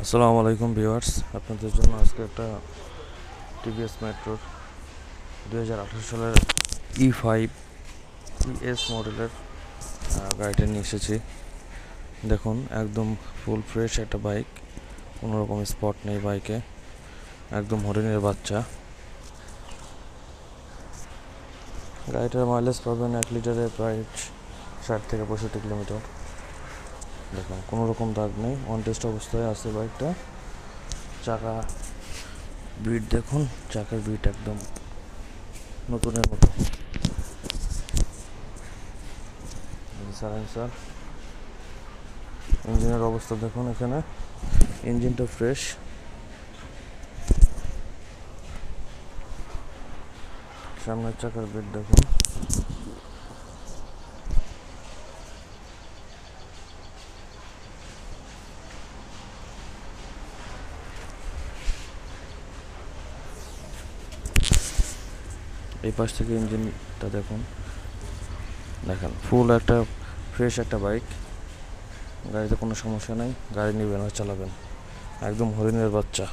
আসসালামু আলাইকুম ভিউয়ার্স, আপনাদের জন্য আজকে একটা টিভিএস মেট্রোর 2018 সালের E5 ES মডেলের গাড়িটা নিয়ে এসেছি। দেখুন, একদম ফুল ফ্রেশ একটা বাইক, কোনো রকম স্পট নেই বাইকে, একদম হরিণের বাচ্চা। গাড়িটার মাইলেজ পাবেন 1 লিটারে প্রায় 60 থেকে 65 কিলোমিটার। দেখুন, কোনো রকম দাগ নেই, অন টেস্ট অবস্থায় আছে বাইকটা। চাকা বিট দেখুন, চাকার বিট একদম নতুনের মতো। সাইলেন্সার, ইঞ্জিনের অবস্থা দেখুন, এখানে ইঞ্জিনটা ফ্রেশ। সামনের চাকার বিট দেখুন। এই পাশ থেকে ইঞ্জিনটা দেখুন, দেখেন ফুল একটা ফ্রেশ একটা বাইক। গাড়িতে কোনো সমস্যা নেই, গাড়ি নেবেন আর চালাবেন, একদম হরিণের বাচ্চা।